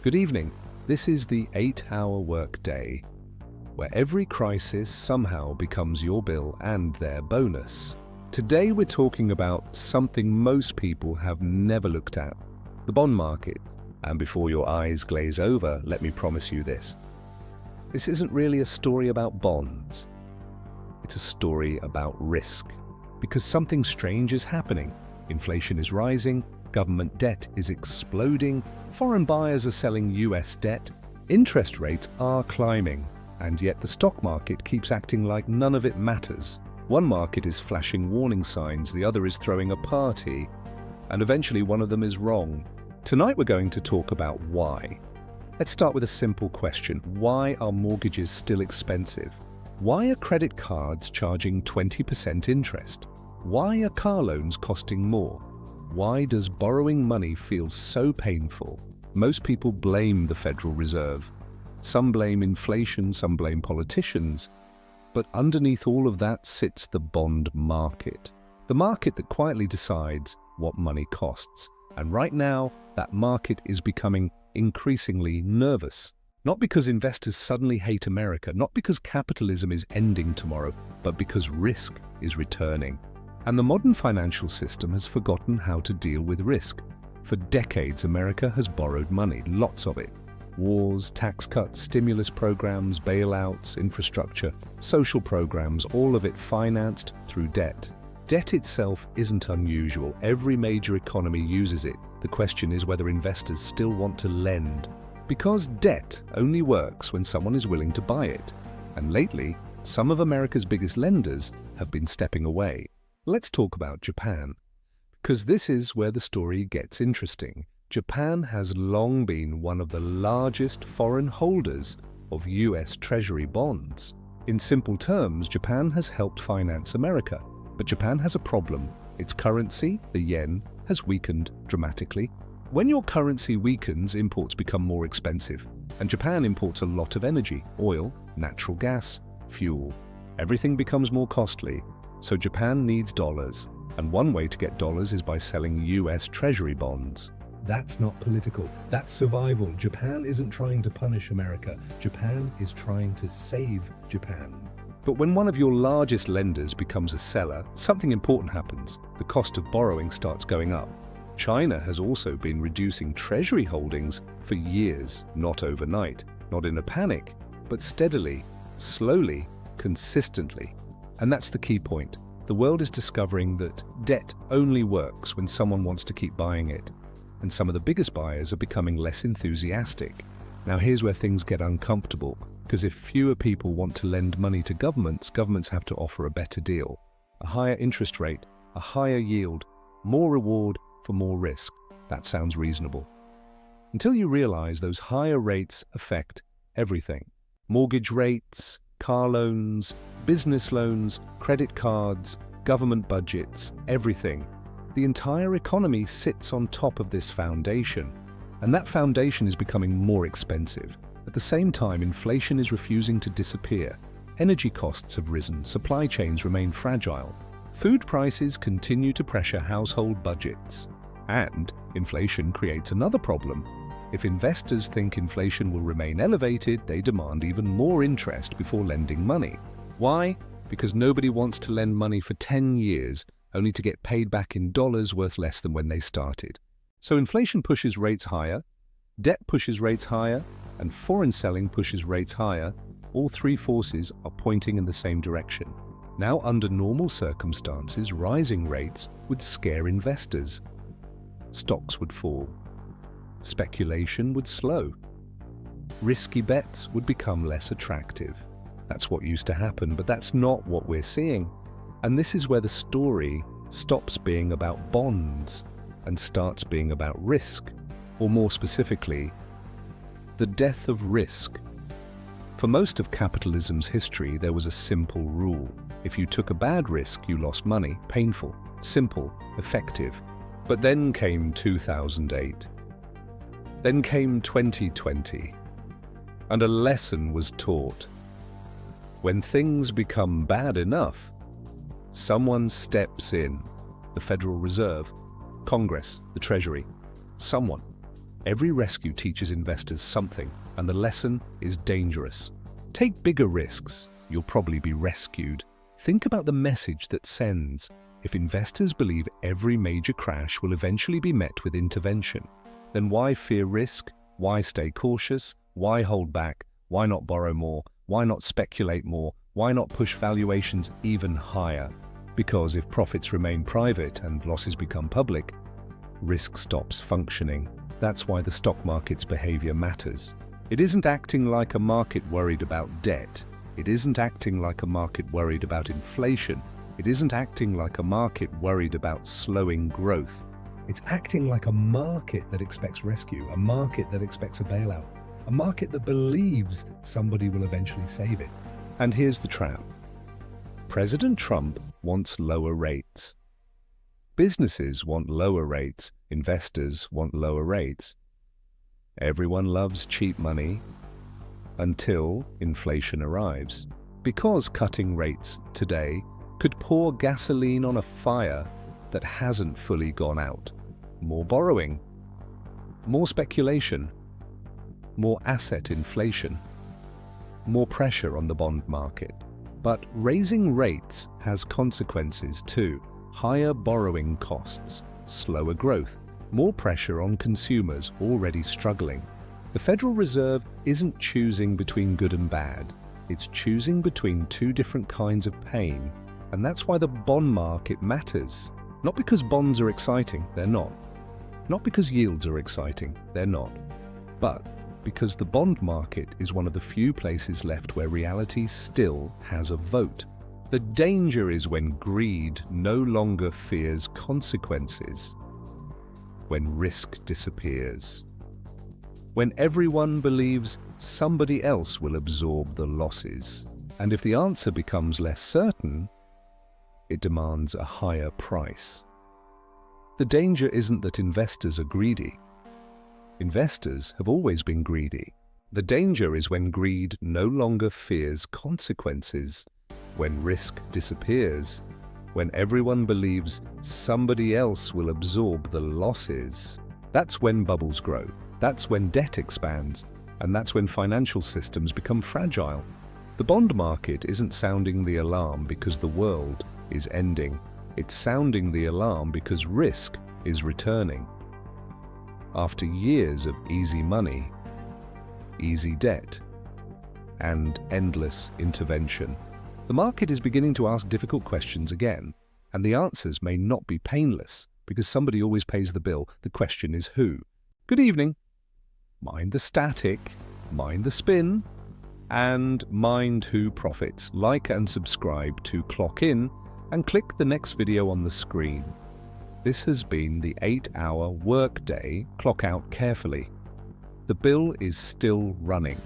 Good evening. This is the 8-hour workday, where every crisis somehow becomes your bill and their bonus. Today we're talking about something most people have never looked at, the bond market. And before your eyes glaze over, let me promise you this. This isn't really a story about bonds. It's a story about risk. Because something strange is happening. Inflation is rising, government debt is exploding, foreign buyers are selling US debt, interest rates are climbing, and yet the stock market keeps acting like none of it matters. One market is flashing warning signs, the other is throwing a party, and eventually one of them is wrong. Tonight we're going to talk about why. Let's start with a simple question. Why are mortgages still expensive? Why are credit cards charging 20% interest? Why are car loans costing more? Why does borrowing money feel so painful? Most people blame the Federal Reserve. Some blame inflation, some blame politicians. But underneath all of that sits the bond market. The market that quietly decides what money costs. And right now, that market is becoming increasingly nervous. Not because investors suddenly hate America, not because capitalism is ending tomorrow, but because risk is returning. And the modern financial system has forgotten how to deal with risk. For decades, America has borrowed money, lots of it. Wars, tax cuts, stimulus programs, bailouts, infrastructure, social programs, all of it financed through debt. Debt itself isn't unusual. Every major economy uses it. The question is whether investors still want to lend. Because debt only works when someone is willing to buy it. And lately, some of America's biggest lenders have been stepping away. Let's talk about Japan, because this is where the story gets interesting. Japan has long been one of the largest foreign holders of US Treasury bonds. In simple terms, Japan has helped finance America, but Japan has a problem. Its currency, the yen, has weakened dramatically. When your currency weakens, imports become more expensive, and Japan imports a lot of energy, oil, natural gas, fuel. Everything becomes more costly. So Japan needs dollars, and one way to get dollars is by selling US Treasury bonds. That's not political, that's survival. Japan isn't trying to punish America. Japan is trying to save Japan. But when one of your largest lenders becomes a seller, something important happens. The cost of borrowing starts going up. China has also been reducing Treasury holdings for years, not overnight, not in a panic, but steadily, slowly, consistently. And that's the key point. The world is discovering that debt only works when someone wants to keep buying it. And some of the biggest buyers are becoming less enthusiastic. Now here's where things get uncomfortable, because if fewer people want to lend money to governments have to offer a better deal. A higher interest rate, a higher yield, more reward for more risk. That sounds reasonable. Until you realize those higher rates affect everything. Mortgage rates, car loans, business loans, credit cards, government budgets, everything. The entire economy sits on top of this foundation, and that foundation is becoming more expensive. At the same time, inflation is refusing to disappear. Energy costs have risen, supply chains remain fragile. Food prices continue to pressure household budgets. And inflation creates another problem. If investors think inflation will remain elevated, they demand even more interest before lending money. Why? Because nobody wants to lend money for 10 years only to get paid back in dollars worth less than when they started. So inflation pushes rates higher, debt pushes rates higher, and foreign selling pushes rates higher. All three forces are pointing in the same direction. Now, under normal circumstances, rising rates would scare investors. Stocks would fall. Speculation would slow. Risky bets would become less attractive. That's what used to happen, but that's not what we're seeing. And this is where the story stops being about bonds and starts being about risk, or more specifically, the death of risk. For most of capitalism's history, there was a simple rule. If you took a bad risk, you lost money. Painful, simple, effective. But then came 2008. Then came 2020, and a lesson was taught. When things become bad enough, someone steps in. The Federal Reserve, Congress, the Treasury, someone. Every rescue teaches investors something, and the lesson is dangerous. Take bigger risks, you'll probably be rescued. Think about the message that sends. If investors believe every major crash will eventually be met with intervention, then why fear risk? Why stay cautious? Why hold back? Why not borrow more? Why not speculate more? Why not push valuations even higher? Because if profits remain private and losses become public, risk stops functioning. That's why the stock market's behavior matters. It isn't acting like a market worried about debt. It isn't acting like a market worried about inflation. It isn't acting like a market worried about slowing growth. It's acting like a market that expects rescue, a market that expects a bailout, a market that believes somebody will eventually save it. And here's the trap. President Trump wants lower rates. Businesses want lower rates. Investors want lower rates. Everyone loves cheap money until inflation arrives. Because cutting rates today could pour gasoline on a fire that hasn't fully gone out. More borrowing, more speculation, more asset inflation, more pressure on the bond market. But raising rates has consequences too. Higher borrowing costs, slower growth, more pressure on consumers already struggling. The Federal Reserve isn't choosing between good and bad. It's choosing between two different kinds of pain. And that's why the bond market matters. Not because bonds are exciting, they're not. Not because yields are exciting, they're not. But because the bond market is one of the few places left where reality still has a vote. The danger is when greed no longer fears consequences, when risk disappears, when everyone believes somebody else will absorb the losses. And if the answer becomes less certain, it demands a higher price. The danger isn't that investors are greedy. Investors have always been greedy. The danger is when greed no longer fears consequences, when risk disappears, when everyone believes somebody else will absorb the losses. That's when bubbles grow. That's when debt expands. And that's when financial systems become fragile. The bond market isn't sounding the alarm because the world is ending. It's sounding the alarm because risk is returning. After years of easy money, easy debt, and endless intervention, the market is beginning to ask difficult questions again, and the answers may not be painless, because somebody always pays the bill. The question is who? Good evening. Mind the static, mind the spin, and mind who profits. Like and subscribe to Clock In, and click the next video on the screen. This has been the 8-hour workday. Clock out carefully. The bill is still running.